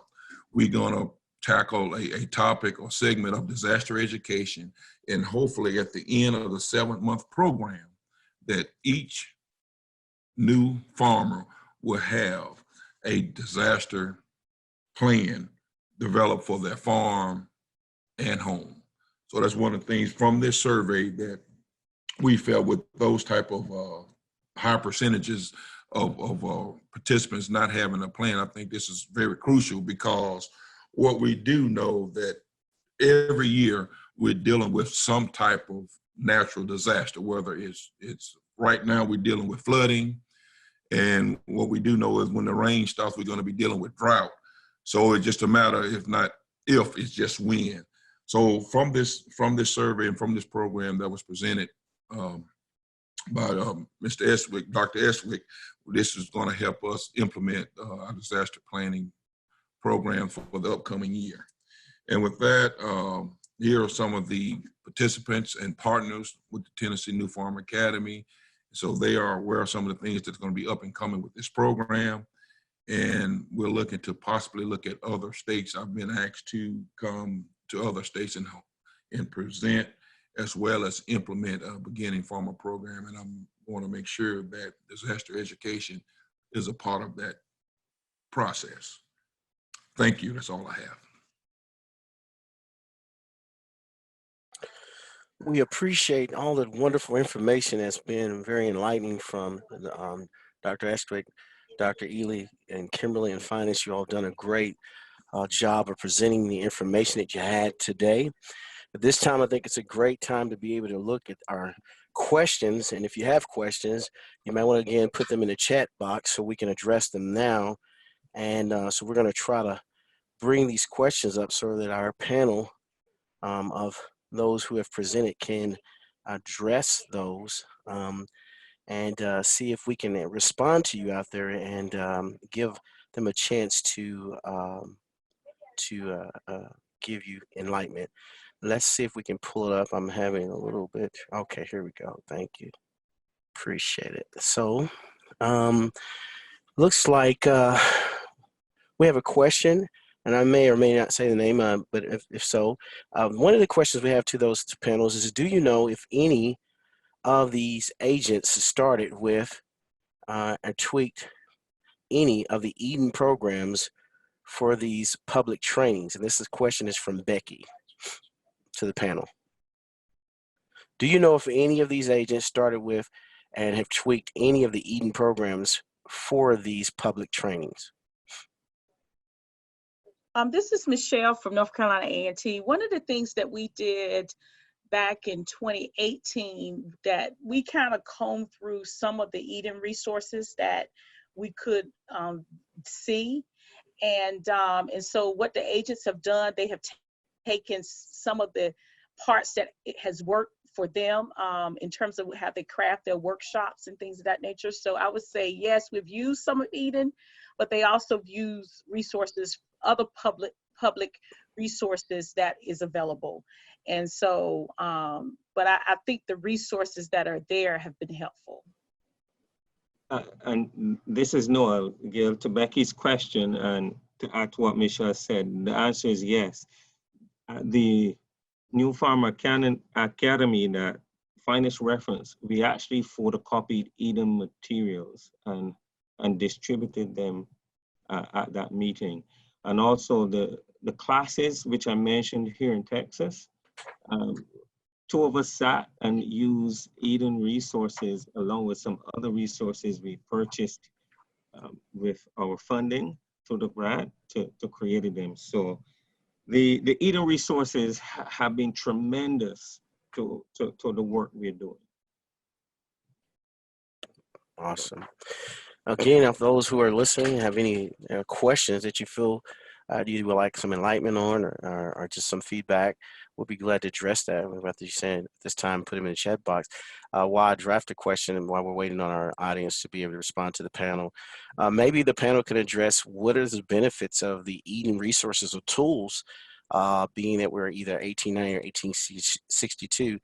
we're going to tackle a topic or segment of disaster education, and hopefully at the end of the 7-month program that each new farmer will have a disaster plan developed for their farm and home. So that's one of the things from this survey that we felt with those type of high percentages of participants not having a plan. I think this is very crucial, because what we do know that every year we're dealing with some type of natural disaster, whether it's right now we're dealing with flooding, and what we do know is when the rain starts, we're going to be dealing with drought. So it's just a matter, if not if, it's just when. So from this survey and from this program that was presented by Mr. Estwick, Dr. Estwick, this is going to help us implement our disaster planning program for the upcoming year. And with that, here are some of the participants and partners with the Tennessee New Farm Academy. So they are aware of some of the things that's going to be up and coming with this program. And we're looking to possibly look at other states. I've been asked to come to other states and present, as well as implement a beginning farmer program. And I'm going to make sure that disaster education is a part of that process. Thank you. That's all I have. We appreciate all the wonderful information that's been very enlightening from Dr. Estwick, Dr. Eley, and Kimberly and Finis. You all done a great job of presenting the information that you had today. At this time, I think it's a great time to be able to look at our questions. And if you have questions, you might want to again put them in the chat box so we can address them now. And so we're going to try to bring these questions up so that our panel of those who have presented can address those and see if we can respond to you out there and give them a chance to give you enlightenment. Let's see if we can pull it up. I'm having a little bit. Okay, here we go. Thank you. Appreciate it. So looks like we have a question, and I may or may not say the name, but if so, one of the questions we have to those panels is, do you know if any of these agents started with and tweaked any of the Eden programs for these public trainings? And this question is from Becky to the panel. Do you know if any of these agents started with and have tweaked any of the Eden programs for these public trainings? This is Michelle from North Carolina A&T. One of the things that we did back in 2018, that we kind of combed through some of the Eden resources that we could see. And so what the agents have done, they have taken some of the parts that it has worked for them in terms of how they craft their workshops and things of that nature. So I would say, yes, we've used some of Eden, but they also use resources, other public resources that is available. And so, but I think the resources that are there have been helpful. And this is Noel, Gail, to Becky's question, and to add to what Michelle said, the answer is yes. The New Farmer Academy that Finis referenced, we actually photocopied Eden materials and distributed them at that meeting. And also the classes, which I mentioned here in Texas, two of us sat and used Eden resources along with some other resources we purchased with our funding through the grant to create them. So the Eden resources have been tremendous to the work we're doing. Awesome. Again, if those who are listening have any questions that you feel you would like some enlightenment on or just some feedback, we'll be glad to address that. We're about to say at this time, put them in the chat box. While I draft a question and while we're waiting on our audience to be able to respond to the panel, maybe the panel can address what are the benefits of the Eden resources or tools, being that we're either 1890 or 1862.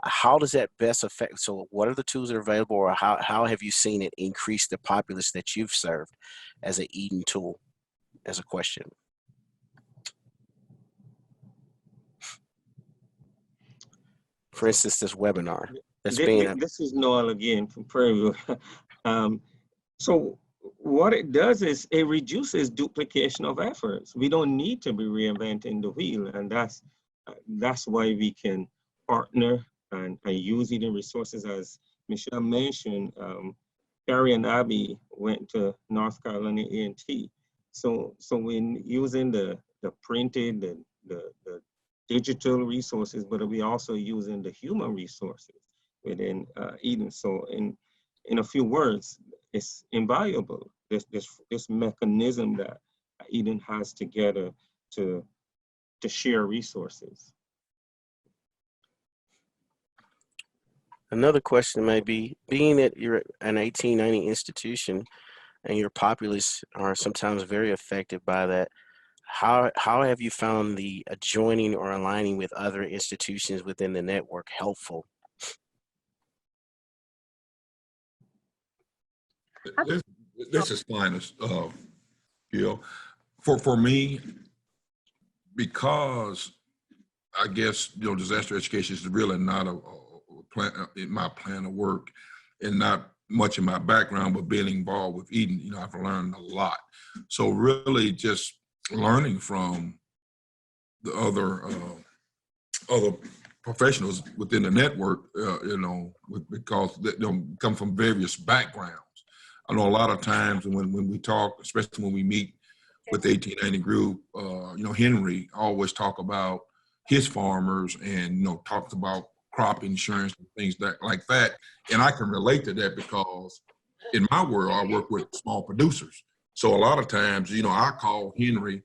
How does that best affect? So what are the tools that are available, or how have you seen it increase the populace that you've served as an Eden tool, as a question? For instance, this webinar that's being... This is Noel again from Prairie View. So what it does is it reduces duplication of efforts. We don't need to be reinventing the wheel, and that's why we can partner and use Eden resources. As Michelle mentioned, Carrie and Abby went to North Carolina A&T. So when using the printed, the digital resources, but we also using the human resources within Eden. So in a few words, it's invaluable, this mechanism that Eden has together to share resources. Another question may be, being that you're an 1890 institution and your populace are sometimes very affected by that, how have you found the adjoining or aligning with other institutions within the network helpful? This is Finis, Gil. For me, because I guess, disaster education is really not a plan in my plan of work, and not much in my background, but being involved with Eden, I've learned a lot. So really just learning from the other professionals within the network, because they come from various backgrounds. I know a lot of times when we talk, especially when we meet with the 1890 group, Henry always talk about his farmers and, talks about crop insurance and things like that. And I can relate to that because in my world, I work with small producers. So a lot of times, I call Henry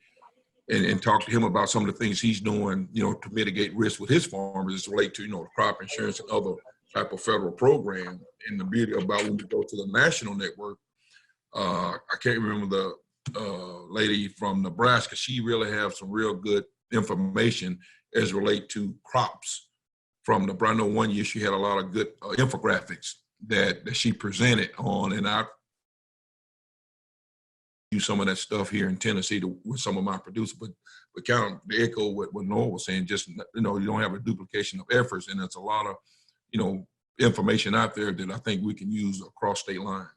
and talk to him about some of the things he's doing, to mitigate risk with his farmers as relate to, crop insurance and other type of federal program. And the beauty about when we go to the national network, I can't remember the lady from Nebraska. She really has some real good information as relate to crops from Nebraska. I know one year she had a lot of good infographics that she presented on, and I use some of that stuff here in Tennessee with some of my producers, but kind of to echo what Noel was saying, just, you don't have a duplication of efforts, and there's a lot of, information out there that I think we can use across state lines.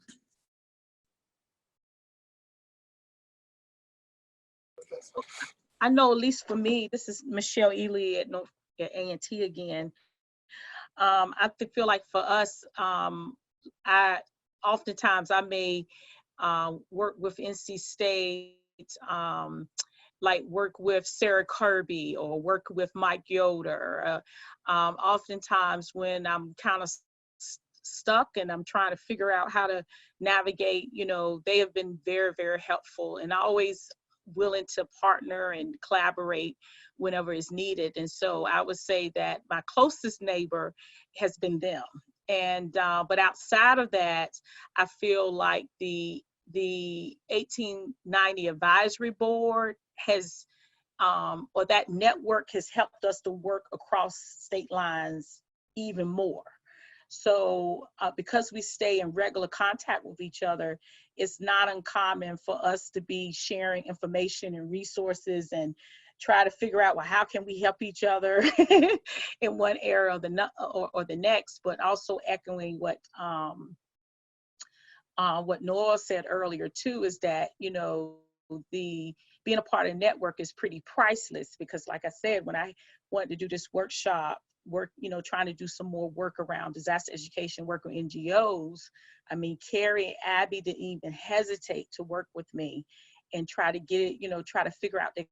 I know, at least for me, this is Michelle Eley at A&T again. I feel like for us, oftentimes I may work with NC State, like work with Sarah Kirby or work with Mike Yoder. Oftentimes when I'm kind of stuck and I'm trying to figure out how to navigate, they have been very, very helpful, and always willing to partner and collaborate whenever it's needed. And so I would say that my closest neighbor has been them. And but outside of that, I feel like the 1890 advisory board has, or that network has helped us to work across state lines even more. So because we stay in regular contact with each other, it's not uncommon for us to be sharing information and resources and try to figure out, well, how can we help each other in one area or the next, but also echoing what Noel said earlier too, is that, the being a part of the network is pretty priceless, because like I said, when I wanted to do this workshop, trying to do some more work around disaster education, work with NGOs, I mean, Carrie and Abby didn't even hesitate to work with me and try to get it, try to figure out the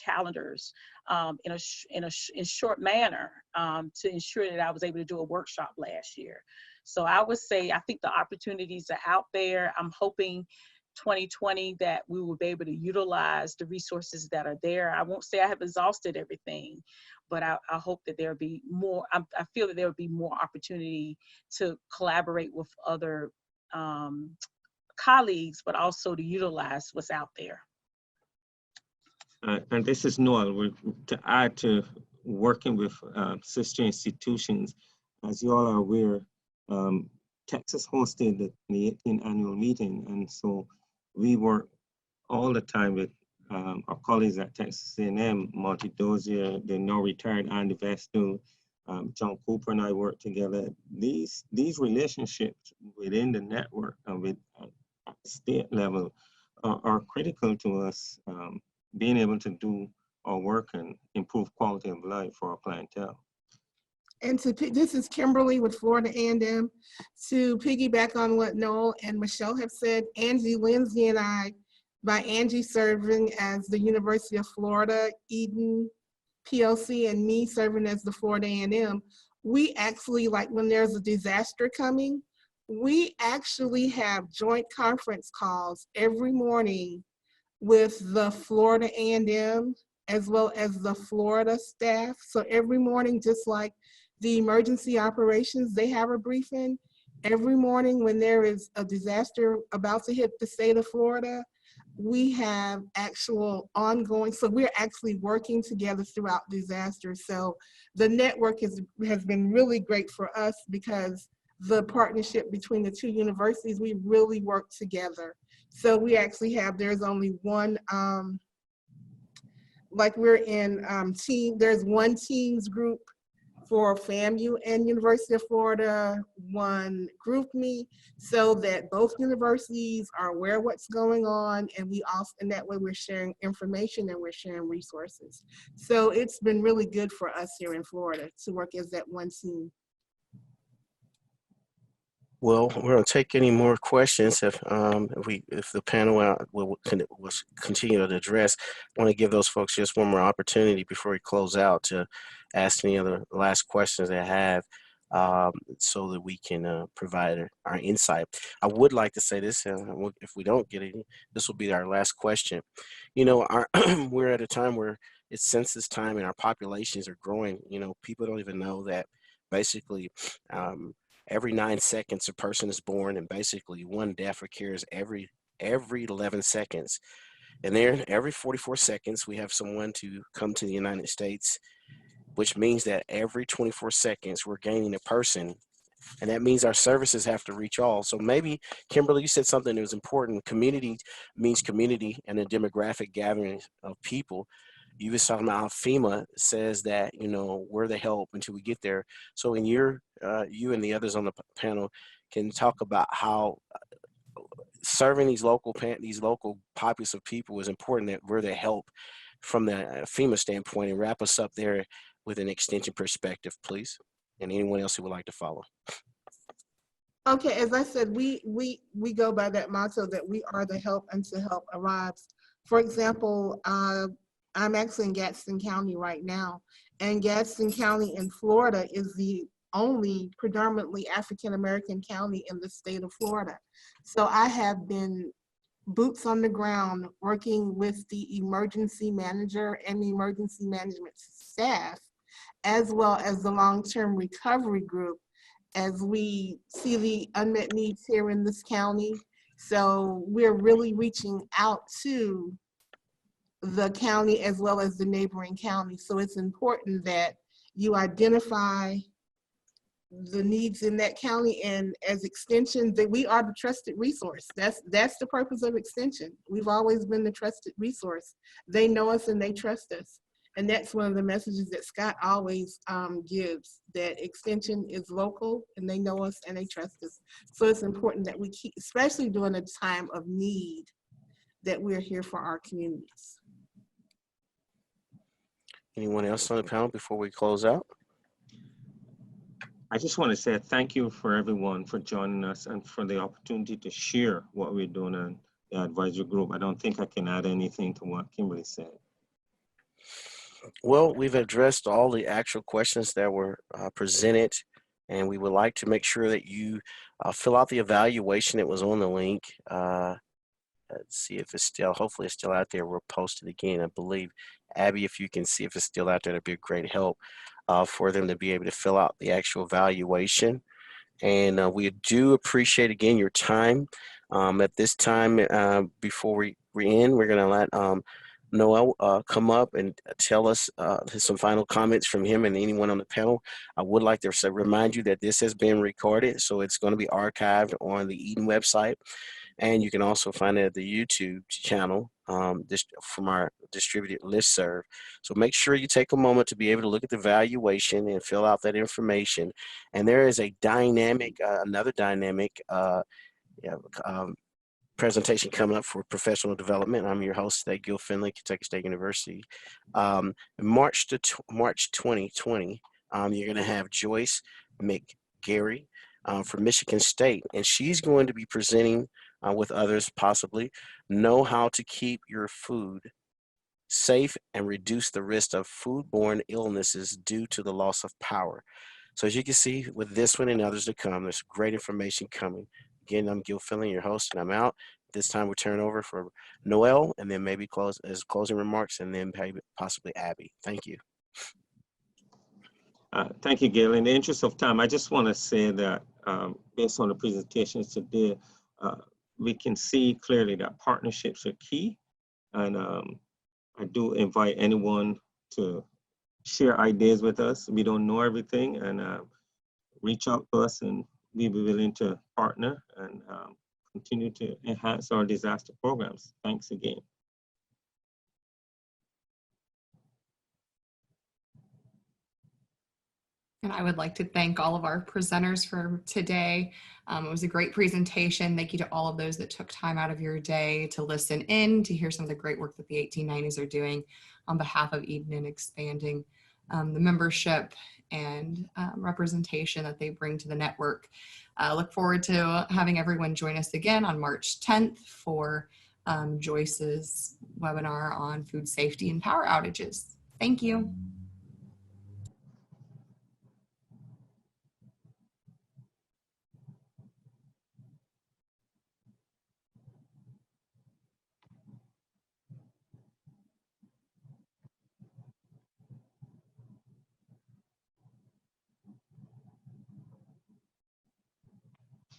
calendars in short manner to ensure that I was able to do a workshop last year. So I would say, I think the opportunities are out there. I'm hoping 2020 that we will be able to utilize the resources that are there. I won't say I have exhausted everything, but I hope that there'll be more. I feel that there will be more opportunity to collaborate with other colleagues, but also to utilize what's out there. And this is Noel. To add to working with sister institutions, as you all are aware, Texas hosted the 18th annual meeting, and so we work all the time with our colleagues at Texas A&M, Monty Dozier, the now retired Andy Vestal, John Cooper and I work together. These relationships within the network and with at the state level are critical to us being able to do our work and improve quality of life for our clientele. And this is Kimberly with Florida A&M. To piggyback on what Noel and Michelle have said, Angie Lindsay and I, by Angie serving as the University of Florida, Eden PLC, and me serving as the Florida A&M, we actually, like when there's a disaster coming, we actually have joint conference calls every morning with the Florida A&M as well as the Florida staff. So every morning, just like the emergency operations, they have a briefing. Every morning when there is a disaster about to hit the state of Florida, we have actual ongoing, so we're actually working together throughout disasters. So the network has been really great for us because the partnership between the two universities, we really work together. So we actually have, there's only one, like we're in there's one teams group for FAMU and University of Florida, one GroupMe, so that both universities are aware of what's going on, and we also, and that way we're sharing information and we're sharing resources. So it's been really good for us here in Florida to work as that one team. Well, we're going to take any more questions if the panel will continue to address. I want to give those folks just one more opportunity before we close out to ask any other last questions they have, so that we can provide our insight. I would like to say this, if we don't get any, this will be our last question. You know, we're at a time where it's census time and our populations are growing. You know, people don't even know that basically every 9 seconds a person is born, and basically one death occurs every 11 seconds. And then every 44 seconds we have someone to come to the United States, which means that every 24 seconds we're gaining a person, and that means our services have to reach all. So maybe, Kimberly, you said something that was important. Community means community and a demographic gathering of people. You was talking about how FEMA says that, you know, we're the help until we get there. So in your, you and the others on the panel can talk about how serving these local populace of people is important, that we're the help from the FEMA standpoint, and wrap us up there with an extension perspective, please. And anyone else who would like to follow. Okay, as I said, we go by that motto that we are the help until help arrives. For example, I'm actually in Gadsden County right now, and Gadsden County in Florida is the only predominantly African-American county in the state of Florida. So I have been boots on the ground working with the emergency manager and the emergency management staff, as well as the long-term recovery group, as we see the unmet needs here in this county. So we're really reaching out to the county as well as the neighboring counties. So it's important that you identify the needs in that county, and as extension, that we are the trusted resource. That's the purpose of extension. We've always been the trusted resource. They know us and they trust us. And that's one of the messages that Scott always gives, that extension is local and they know us and they trust us. So it's important that we keep, especially during a time of need, that we're here for our communities. Anyone else on the panel before we close out? I just want to say thank you for everyone for joining us and for the opportunity to share what we're doing in the advisory group. I don't think I can add anything to what Kimberly said. Well, we've addressed all the actual questions that were presented, and we would like to make sure that you fill out the evaluation that was on the link. Let's see if it's still, hopefully it's still out there. We'll post it again, I believe. Abby, if you can see if it's still out there, that'd be a great help for them to be able to fill out the actual evaluation. And we do appreciate, again, your time. At this time, before we end, we're gonna let Noel come up and tell us some final comments from him and anyone on the panel. I would like to remind you that this has been recorded, so it's going to be archived on the Eden website, and you can also find it at the YouTube channel from our distributed listserv. So make sure you take a moment to be able to look at the evaluation and fill out that information. And there is a dynamic, another dynamic presentation coming up for professional development. I'm your host today, Gil Finley, Kentucky State University. March 2020, you're going to have Joyce McGarry from Michigan State, and she's going to be presenting with others, possibly, know how to keep your food safe and reduce the risk of foodborne illnesses due to the loss of power. So as you can see, with this one and others to come, there's great information coming. Again, I'm Gil Finley, your host, and I'm out. This time we turn over for Noel, and then maybe close as closing remarks, and then possibly Abby. Thank you. Thank you, Gail. In the interest of time, I just want to say that based on the presentations today, we can see clearly that partnerships are key. And I do invite anyone to share ideas with us. We don't know everything, and reach out to us, and we be willing to partner and continue to enhance our disaster programs. Thanks again. And I would like to thank all of our presenters for today. It was a great presentation. Thank you to all of those that took time out of your day to listen in, to hear some of the great work that the 1890s are doing on behalf of Eden and expanding the membership and representation that they bring to the network. I look forward to having everyone join us again on March 10th for Joyce's webinar on food safety and power outages. Thank you.